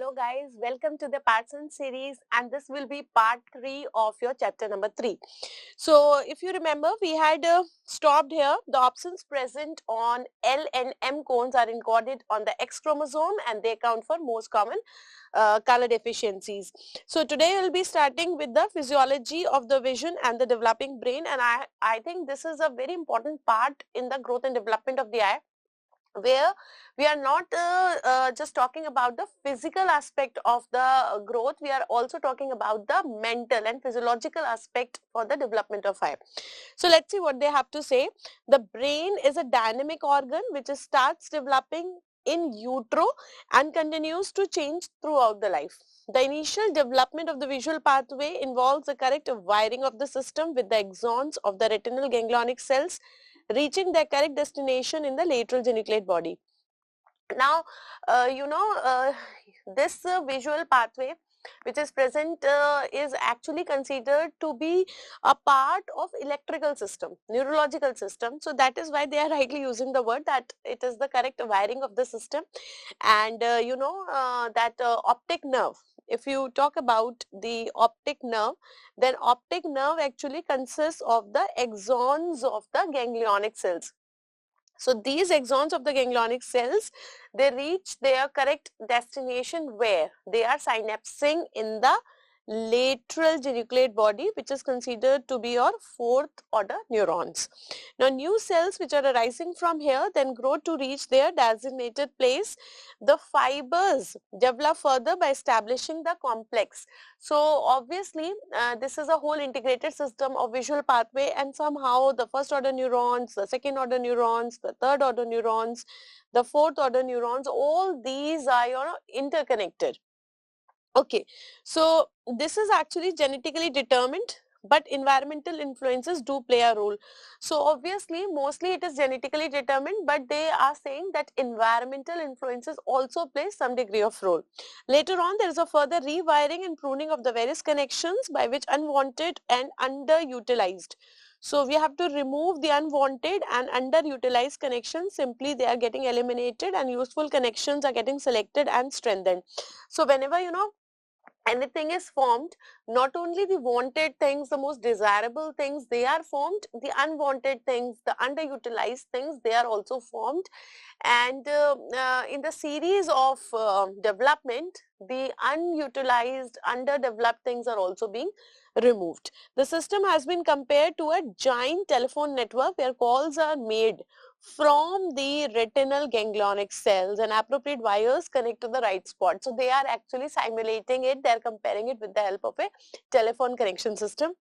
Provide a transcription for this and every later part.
Hello guys, welcome to the Parson series, and this will be part 3 of your chapter number 3. So if you remember, we had stopped here. The options present on L and M cones are encoded on the X chromosome and they account for most common color deficiencies. So today we'll be starting with the physiology of the vision and the developing brain, and I think this is a very important part in the growth and development of the eye, where we are not just talking about the physical aspect of the growth, we are also talking about the mental and physiological aspect for the development of eye. So let's see what they have to say. The brain is a dynamic organ which starts developing in utero and continues to change throughout the life. The initial development of the visual pathway involves the correct wiring of the system with the axons of the retinal ganglionic cells reaching their correct destination in the lateral geniculate body. Now, this visual pathway which is present is actually considered to be a part of electrical system, neurological system. So that is why they are rightly using the word that it is the correct wiring of the system. And that optic nerve, if you talk about the optic nerve, then optic nerve actually consists of the axons of the ganglionic cells. So these axons of the ganglionic cells, they reach their correct destination where they are synapsing in the lateral geniculate body, which is considered to be your fourth order neurons. Now new cells which are arising from here then grow to reach their designated place. The fibers develop further by establishing the complex. So obviously this is a whole integrated system of visual pathway, and somehow the first order neurons, the second order neurons, the third order neurons, the fourth order neurons, all these are interconnected. Okay, so this is actually genetically determined, but environmental influences do play a role. So obviously, mostly it is genetically determined, but they are saying that environmental influences also play some degree of role. Later on, there is a further rewiring and pruning of the various connections by which unwanted and underutilized. So we have to remove the unwanted and underutilized connections. Simply they are getting eliminated and useful connections are getting selected and strengthened. So whenever anything is formed, not only the wanted things, the most desirable things, they are formed, the unwanted things, the underutilized things, they are also formed. And in the series of development, the unutilized, underdeveloped things are also being removed. The system has been compared to a giant telephone network where calls are made from the retinal ganglionic cells and appropriate wires connect to the right spot. So they are actually simulating it, they are comparing it with the help of a telephone connection system.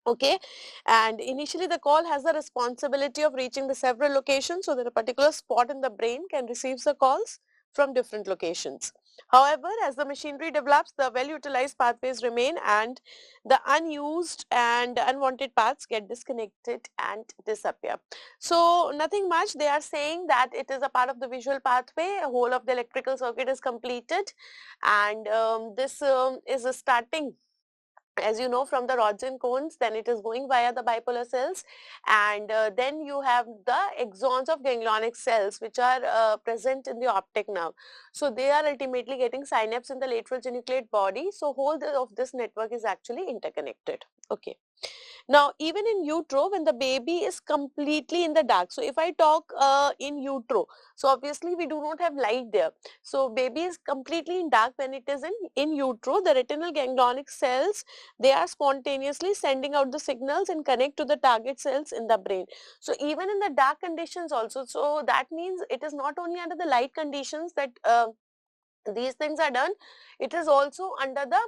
Okay, and initially the call has the responsibility of reaching the several locations so that a particular spot in the brain can receive the calls from different locations. However, as the machinery develops, the well-utilized pathways remain and the unused and unwanted paths get disconnected and disappear. So nothing much, they are saying that it is a part of the visual pathway, a whole of the electrical circuit is completed, and this is starting, as you know, from the rods and cones, then it is going via the bipolar cells, and then you have the axons of ganglionic cells which are present in the optic nerve. So they are ultimately getting synapse in the lateral geniculate body. So whole of this network is actually interconnected. Okay. Now, even in utero, when the baby is completely in the dark, so if I talk in utero, so obviously we do not have light there. So baby is completely in dark when it is in utero. The retinal ganglionic cells, they are spontaneously sending out the signals and connect to the target cells in the brain. So even in the dark conditions also, so that means it is not only under the light conditions that these things are done, it is also under the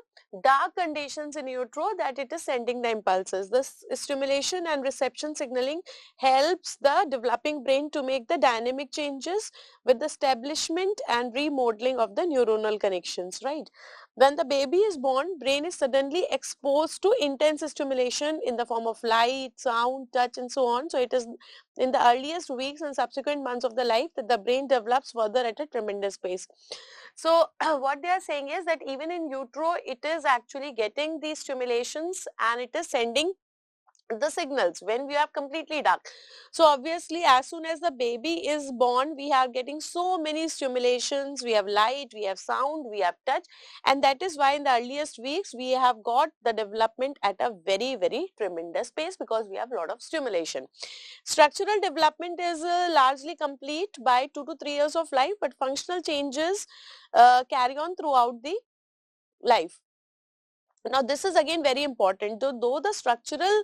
dark conditions in utero that it is sending the impulses. This stimulation and reception signaling helps the developing brain to make the dynamic changes with the establishment and remodeling of the neuronal connections, right? When the baby is born, brain is suddenly exposed to intense stimulation in the form of light, sound, touch and so on. So it is in the earliest weeks and subsequent months of the life that the brain develops further at a tremendous pace. So what they are saying is that even in utero, it is actually getting these stimulations and it is sending the signals when we are completely dark. So obviously as soon as the baby is born, we are getting so many stimulations. We have light, we have sound, we have touch, and that is why in the earliest weeks we have got the development at a very, very tremendous pace, because we have a lot of stimulation. Structural development is largely complete by 2 to 3 years of life, but functional changes carry on throughout the life. Now this is again very important. Though the structural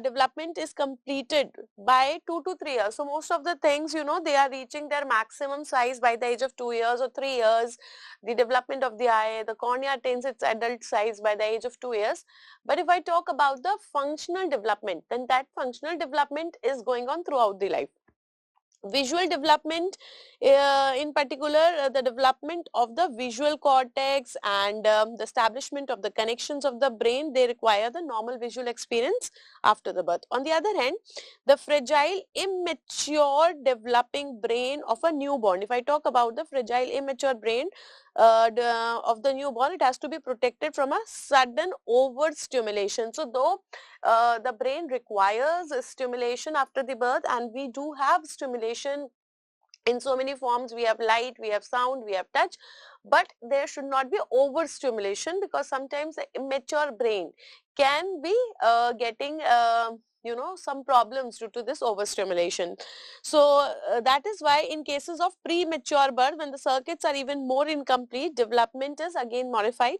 development is completed by 2 to 3 years, so most of the things, you know, they are reaching their maximum size by the age of 2 years or 3 years. The development of the eye, the cornea attains its adult size by the age of 2 years. But if I talk about the functional development, then that functional development is going on throughout the life. Visual development, in particular the development of the visual cortex and the establishment of the connections of the brain, they require the normal visual experience after the birth. On the other hand, the fragile immature developing brain of a newborn, if I talk about the fragile immature brain of the newborn, it has to be protected from a sudden overstimulation. So though the brain requires stimulation after the birth, and we do have stimulation in so many forms. We have light, we have sound, we have touch, but there should not be overstimulation, because sometimes the immature brain can be getting you know, some problems due to this overstimulation. So that is why in cases of premature birth, when the circuits are even more incomplete, development is again modified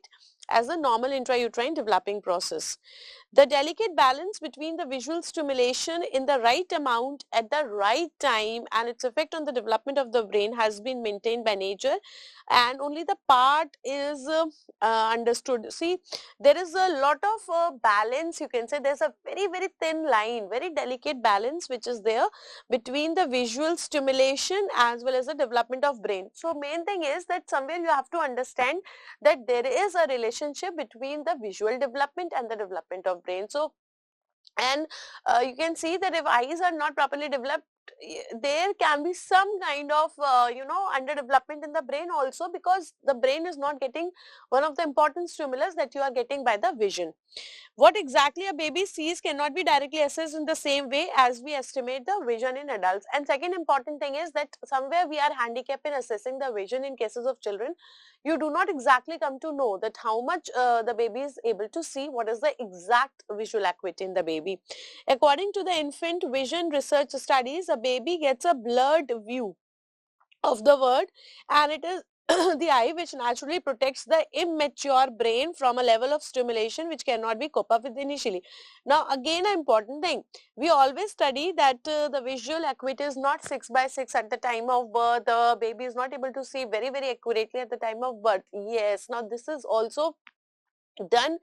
as a normal intrauterine developing process. The delicate balance between the visual stimulation in the right amount at the right time and its effect on the development of the brain has been maintained by nature, and only the part is understood. See, there is a lot of balance, you can say. There's a very, very thin line, very delicate balance which is there between the visual stimulation as well as the development of brain. So main thing is that somewhere you have to understand that there is a relationship between the visual development and the development of brain. So, and you can see that if eyes are not properly developed, there can be some kind of you know, underdevelopment in the brain also, because the brain is not getting one of the important stimulus that you are getting by the vision. What exactly a baby sees cannot be directly assessed in the same way as we estimate the vision in adults. And second important thing is that somewhere we are handicapped in assessing the vision in cases of children. You do not exactly come to know that how much the baby is able to see, what is the exact visual acuity in the baby. According to the infant vision research studies, a baby gets a blurred view of the world, and it is the eye which naturally protects the immature brain from a level of stimulation which cannot be cope up with initially. Now again, an important thing, we always study that the visual acuity is not 6 by 6 at the time of birth. The baby is not able to see very, very accurately at the time of birth. Yes, now this is also done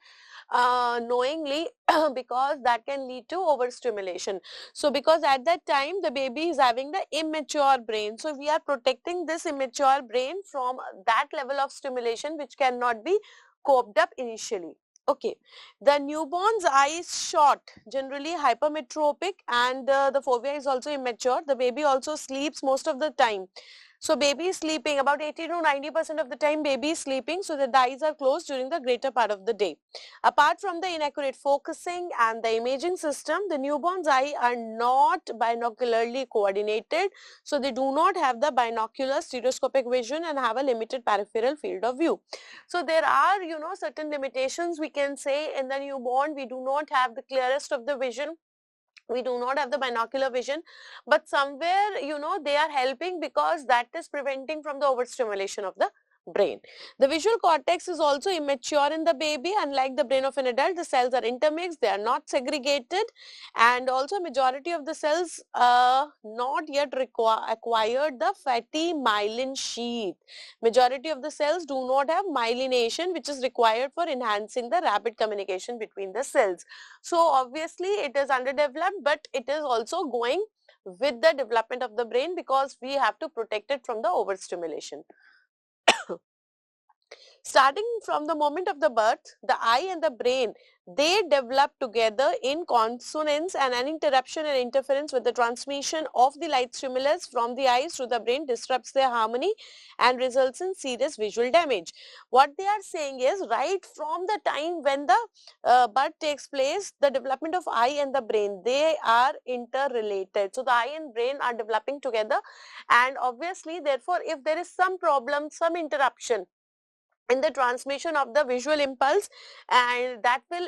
knowingly because that can lead to overstimulation. So because at that time the baby is having the immature brain, so we are protecting this immature brain from that level of stimulation which cannot be coped up initially. Okay, the newborn's eye is short, generally hypermetropic, and the fovea is also immature. The baby also sleeps most of the time. So baby is sleeping about 80 to 90% of the time. Baby is sleeping, so the eyes are closed during the greater part of the day. Apart from the inaccurate focusing and the imaging system, the newborn's eye are not binocularly coordinated, so they do not have the binocular stereoscopic vision and have a limited peripheral field of view. So there are, you know, certain limitations we can say in the newborn. We do not have the clearest of the vision, we do not have the binocular vision, but somewhere, you know, they are helping because that is preventing from the overstimulation of the brain. The visual cortex is also immature in the baby. Unlike the brain of an adult, the cells are intermixed, they are not segregated, and also majority of the cells not yet acquired the fatty myelin sheath. Majority of the cells do not have myelination, which is required for enhancing the rapid communication between the cells. So obviously it is underdeveloped, but it is also going with the development of the brain because we have to protect it from the overstimulation. Starting from the moment of the birth, the eye and the brain, they develop together in consonance, and an interruption and interference with the transmission of the light stimulus from the eyes to the brain disrupts their harmony and results in serious visual damage. What they are saying is, right from the time when the birth takes place, the development of eye and the brain, they are interrelated. So the eye and brain are developing together, and obviously therefore if there is some problem, some interruption in the transmission of the visual impulse, and that will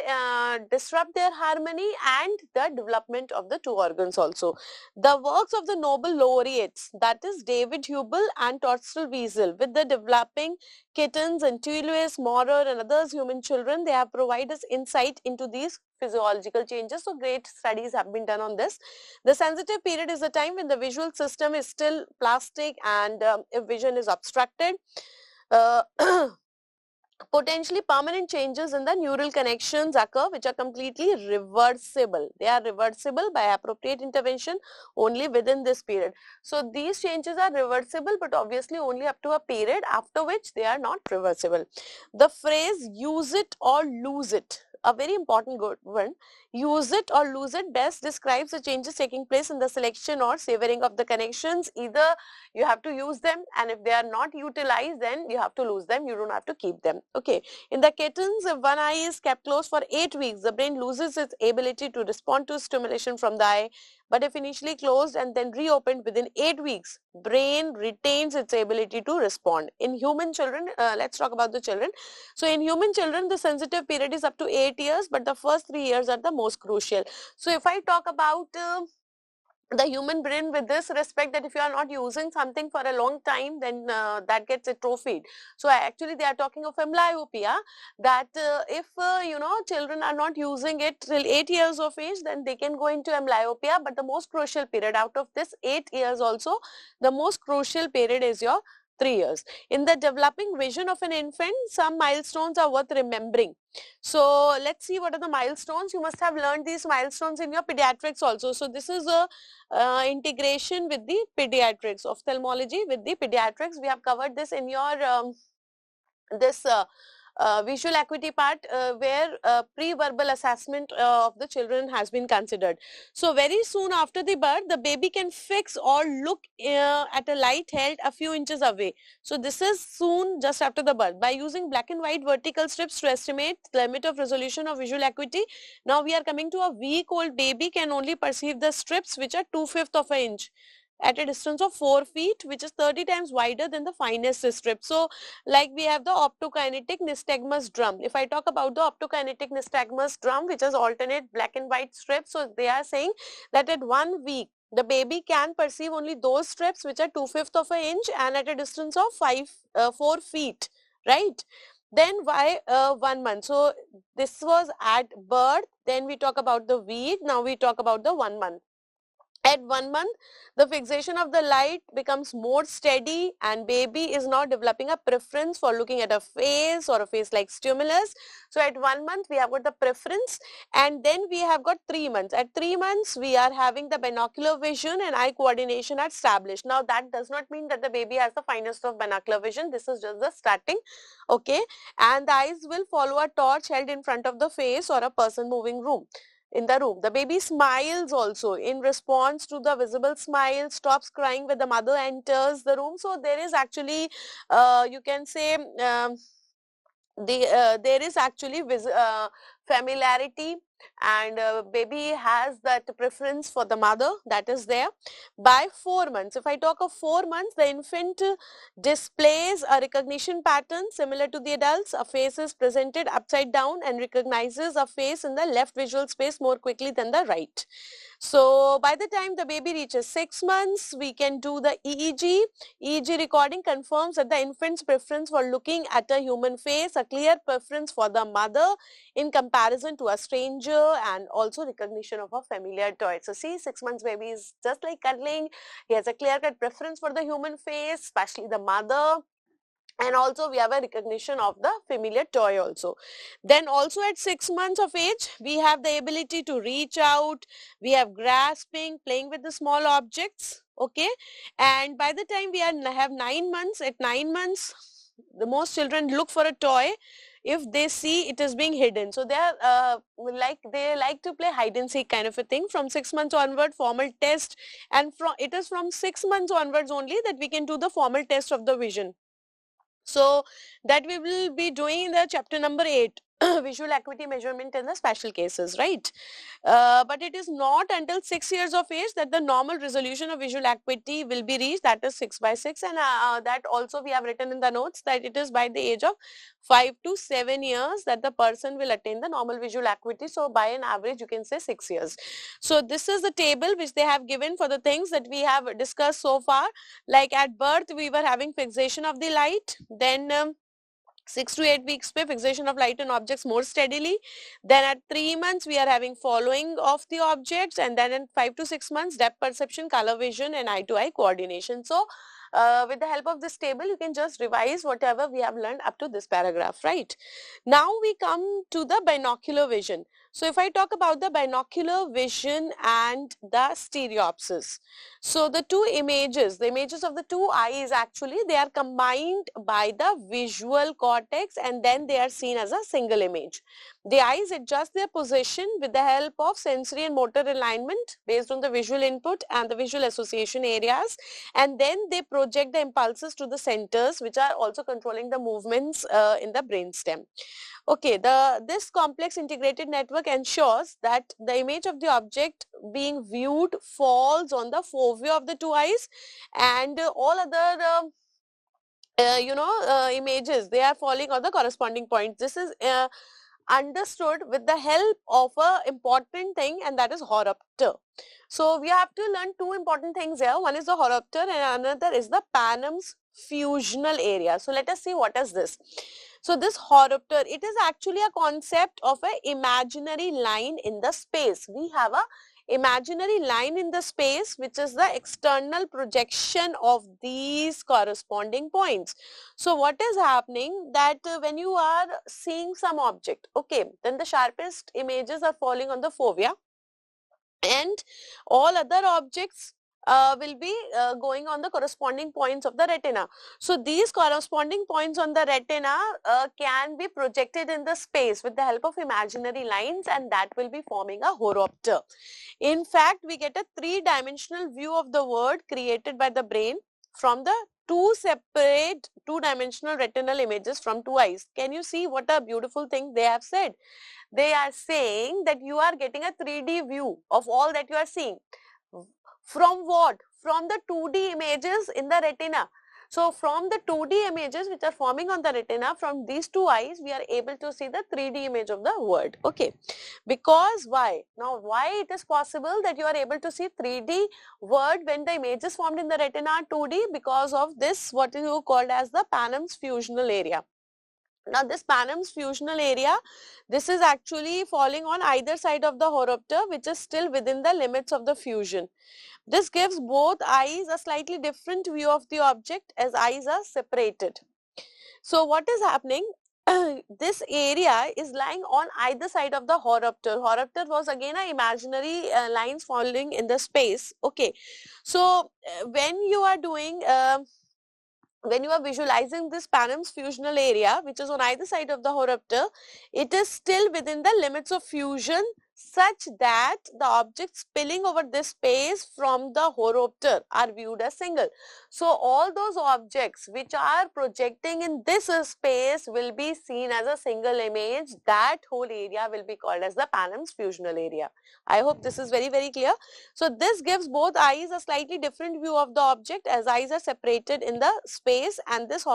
disrupt their harmony and the development of the two organs also. The works of the Nobel laureates, that is David Hubel and Torsten Wiesel, with the developing kittens and Toulouse, Maurer and others human children, they have provided us insight into these physiological changes. So great studies have been done on this. The sensitive period is the time when the visual system is still plastic and if vision is obstructed. Uh, Potentially permanent changes in the neural connections occur, which are completely reversible. They are reversible by appropriate intervention only within this period. So these changes are reversible, but obviously only up to a period, after which they are not reversible. The phrase use it or lose it, a very important good one. Use it or lose it best describes the changes taking place in the selection or severing of the connections. Either you have to use them, and if they are not utilized, then you have to lose them, you don't have to keep them. Okay, in the kittens, if one eye is kept closed for 8 weeks, the brain loses its ability to respond to stimulation from the eye. But if initially closed and then reopened within 8 weeks, brain retains its ability to respond. In human children, let's talk about the children. So in human children, the sensitive period is up to 8 years, but the first 3 years are the most crucial. So if I talk about the human brain with this respect, that if you are not using something for a long time, then that gets atrophied. So actually they are talking of amblyopia, that if children are not using it till 8 years of age, then they can go into amblyopia. But the most crucial period out of this 8 years also, the most crucial period is your 3 years. In the developing vision of an infant, some milestones are worth remembering. So let's see what are the milestones. You must have learned these milestones in your pediatrics also. So this is a integration with the pediatrics, ophthalmology with the pediatrics. We have covered this in your this visual acuity part, where pre-verbal assessment of the children has been considered. So very soon after the birth, the baby can fix or look at a light held a few inches away. So this is soon just after the birth. By using black and white vertical strips to estimate the limit of resolution of visual acuity, now we are coming to a week-old baby can only perceive the strips which are 2/5 of an inch at a distance of 4 feet, which is 30 times wider than the finest strip. So like we have the optokinetic nystagmus drum. If I talk about the optokinetic nystagmus drum, which is alternate black and white strips, so they are saying that at 1 week, the baby can perceive only those strips which are 2/5 of an inch and at a distance of 4 feet, right? Then why 1 month? So this was at birth. Then we talk about the week. Now we talk about the 1 month. At 1 month, the fixation of the light becomes more steady and baby is now developing a preference for looking at a face or a face-like stimulus. So at 1 month, we have got the preference, and then we have got 3 months. At 3 months, we are having the binocular vision and eye coordination are established. Now that does not mean that the baby has the finest of binocular vision. This is just the starting, okay? And the eyes will follow a torch held in front of the face or a person moving in the room. The baby smiles also in response to the visible smile, stops crying when the mother enters the room. So there is actually, you can say, there is actually familiarity, and baby has that preference for the mother, that is there. By 4 months, if I talk of 4 months, the infant displays a recognition pattern similar to the adults. A face is presented upside down and recognizes a face in the left visual space more quickly than the right. So by the time the baby reaches 6 months, we can do the EEG. EEG recording confirms that the infant's preference for looking at a human face, a clear preference for the mother in comparison to a stranger, and also recognition of a familiar toy. So see, 6 months baby is just like cuddling. He has a clear-cut preference for the human face, especially the mother. And also we have a recognition of the familiar toy also. Then also at 6 months of age, we have the ability to reach out, we have grasping, playing with the small objects, okay. And by the time we have 9 months, at 9 months, The most children look for a toy if they see it is being hidden. So they are they like to play hide and seek kind of a thing. From 6 months onward, formal test, and from it is from 6 months onwards only that we can do the formal test of the vision. So that we will be doing in the chapter number 8, visual acuity measurement in the special cases, right? But it is not until 6 years of age that the normal resolution of visual acuity will be reached, that is 6 by 6, and that also we have written in the notes that it is by the age of 5 to 7 years that the person will attain the normal visual acuity. So by an average you can say 6 years. So this is the table which they have given for the things that we have discussed so far. Like at birth we were having fixation of the light, then 6 to 8 weeks पे fixation of light on objects more steadily. Then at 3 months we are having following of the objects, and then in 5 to 6 months depth perception, color vision and eye to eye coordination. So with the help of this table you can just revise whatever we have learned up to this paragraph, right? Now we come to the binocular vision. So if I talk about the binocular vision and the stereopsis, so the two images, the images of the two eyes, actually they are combined by the visual cortex and then they are seen as a single image. The eyes adjust their position with the help of sensory and motor alignment based on the visual input and the visual association areas, and then they project the impulses to the centers which are also controlling the movements in the brainstem. Okay, this complex integrated network ensures that the image of the object being viewed falls on the fovea of the two eyes, and all other images, they are falling on the corresponding points. This is understood with the help of a important thing, and that is horopter. So we have to learn two important things here. One is the horopter and another is the Panam's fusional area. So let us see what is this. So this horopter, it is actually a concept of an imaginary line in the space. We have a imaginary line in the space which is the external projection of these corresponding points. So what is happening that when you are seeing some object, okay, then the sharpest images are falling on the fovea and all other objects will be going on the corresponding points of the retina. So these corresponding points on the retina can be projected in the space with the help of imaginary lines, and that will be forming a horopter. In fact, we get a three-dimensional view of the world created by the brain from the two separate two-dimensional retinal images from two eyes. Can you see what a beautiful thing they have said? They are saying that you are getting a 3D view of all that you are seeing. From what? From the 2D images in the retina. So from the 2D images which are forming on the retina, from these two eyes, we are able to see the 3D image of the world. Okay. Because why? Now, why it is possible that you are able to see 3D world when the images formed in the retina are 2D? Because of this, what is called as the Panam's fusional area. Now this Panam's fusional area, this is actually falling on either side of the horopter, which is still within the limits of the fusion. This gives both eyes a slightly different view of the object as eyes are separated. So what is happening? This area is lying on either side of the horopter. Horopter was again a imaginary lines falling in the space. Okay. So when you are doing when you are visualizing this Panam's fusional area, which is on either side of the horopter, it is still within the limits of fusion such that the objects spilling over this space from the horopter are viewed as single. So all those objects which are projecting in this space will be seen as a single image. That whole area will be called as the Panam's fusional area. I hope this is very clear. So this gives both eyes a slightly different view of the object as eyes are separated in the space, and this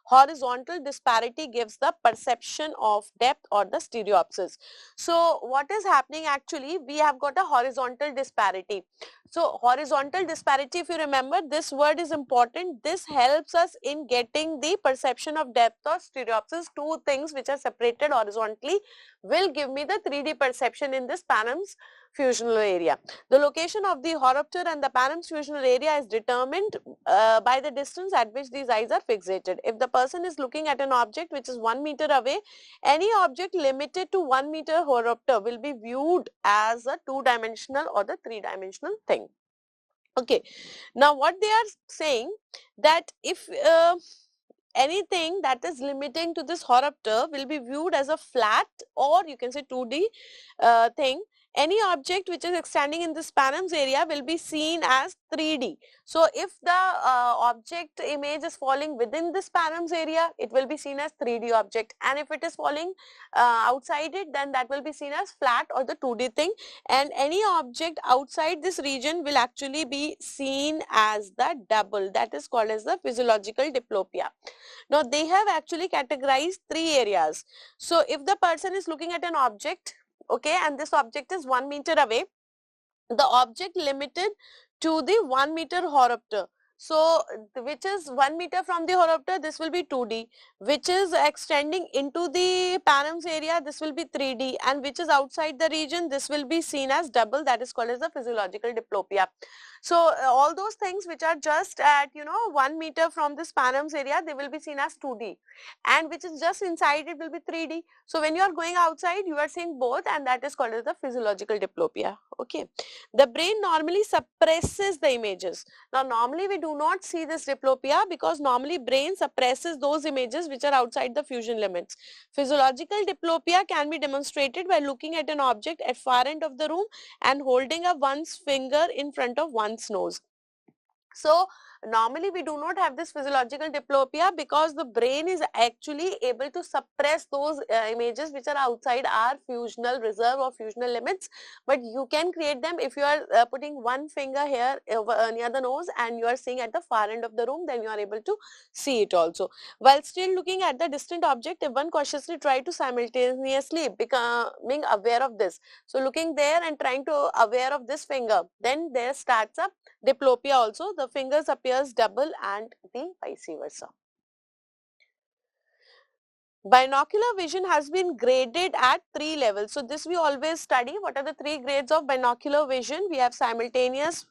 horizontal disparity gives the perception of depth or the stereopsis. So what is happening actually, we have got a horizontal disparity. So horizontal disparity, if you remember, this word is important. This helps us in getting the perception of depth or stereopsis. Two things which are separated horizontally will give me the 3D perception in this Panam's fusional area. The location of the horopter and the Panam's fusional area is determined by the distance at which these eyes are fixated. If the person is looking at an object which is 1 meter away, any object limited to 1 meter horopter will be viewed as a two-dimensional or the three-dimensional thing. Okay. Now what they are saying that if anything that is limiting to this horopter will be viewed as a flat, or you can say 2D thing. Any object which is extending in this Panam's area will be seen as 3D. So if the object image is falling within this Panam's area, it will be seen as 3D object, and if it is falling outside it, then that will be seen as flat or the 2D thing, and any object outside this region will actually be seen as the double, that is called as the physiological diplopia. Now they have actually categorized 3 areas. So if the person is looking at an object, okay, and this object is 1 meter away, the object limited to the 1 meter horopter. So which is 1 meter from the horopter, this will be 2D, which is extending into the Panam's area, this will be 3D, and which is outside the region, this will be seen as double, that is called as the physiological diplopia. So all those things which are just at 1 meter from this Panam's area, they will be seen as 2D, and which is just inside it will be 3D. So when you are going outside, you are seeing both, and that is called as the physiological diplopia. Okay. The brain normally suppresses the images. Now normally we do not see this diplopia because normally brain suppresses those images which are outside the fusion limits. Physiological diplopia can be demonstrated by looking at an object at far end of the room and holding up one's finger in front of one's nose. So normally we do not have this physiological diplopia because the brain is actually able to suppress those images which are outside our fusional reserve or fusional limits, but you can create them if you are putting one finger here near the nose and you are seeing at the far end of the room, then you are able to see it also. While still looking at the distant object, if one cautiously try to simultaneously becoming aware of this, so looking there and trying to aware of this finger, then there starts a diplopia also, the fingers appears double and the vice versa. Binocular vision has been graded at 3 levels. So this we always study. What are the 3 grades of binocular vision? We have simultaneous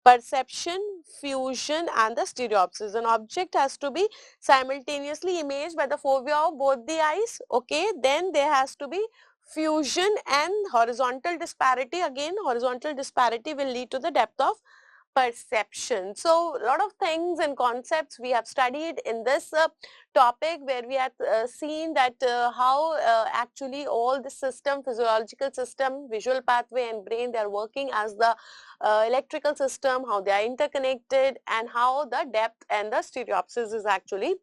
perception, fusion and the stereopsis. An object has to be simultaneously imaged by the fovea of both the eyes. Okay, then there has to be fusion and horizontal disparity. Again, horizontal disparity will lead to the depth of perception. So a lot of things and concepts we have studied in this topic, where we have seen that how actually all the system, physiological system, visual pathway and brain, they are working as the electrical system, how they are interconnected, and how the depth and the stereopsis is actually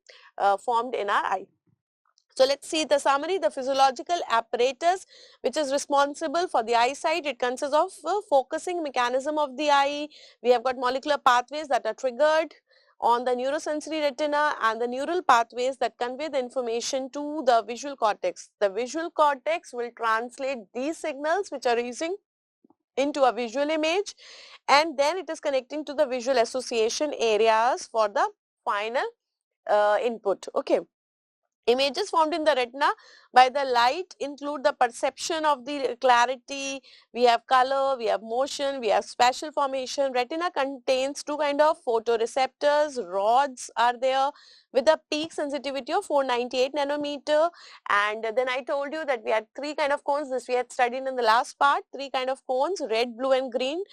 formed in our eye. So let's see the summary. The physiological apparatus which is responsible for the eyesight, it consists of focusing mechanism of the eye. We have got molecular pathways that are triggered on the neurosensory retina and the neural pathways that convey the information to the visual cortex. The visual cortex will translate these signals which are using into a visual image, and then it is connecting to the visual association areas for the final input. Okay. Images formed in the retina by the light include the perception of the clarity, we have color, we have motion, we have spatial formation. Retina contains 2 kind of photoreceptors, rods are there with a peak sensitivity of 498 nanometer. And then I told you that we had 3 kind of cones. This we had studied in the last part, 3 kind of cones, red, blue and green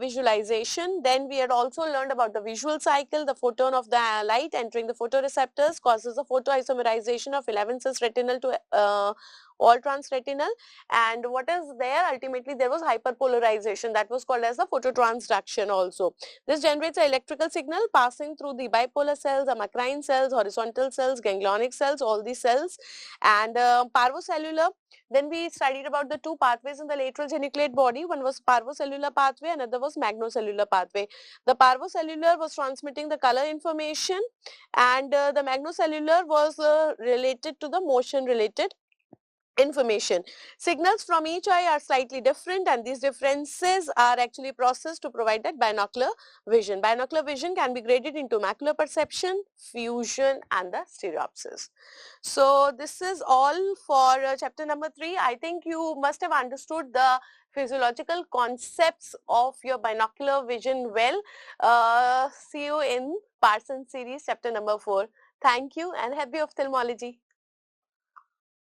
visualization. Then we had also learned about the visual cycle. The photon of the light entering the photoreceptors causes a photoisomerization of 11 cis retinal to all transretinal, and what is there, ultimately there was hyperpolarization, that was called as the phototransduction also. This generates an electrical signal passing through the bipolar cells, amacrine cells, horizontal cells, ganglionic cells, all these cells, and parvocellular. Then we studied about the 2 pathways in the lateral geniculate body. One was parvocellular pathway, another was magnocellular pathway. The parvocellular was transmitting the color information, and the magnocellular was related to the motion related information. Signals from each eye are slightly different, and these differences are actually processed to provide that binocular vision. Binocular vision can be graded into macular perception, fusion and the stereopsis. So this is all for chapter number 3. I think you must have understood the physiological concepts of your binocular vision well. See you in Parsons series chapter number 4. Thank you and happy ophthalmology.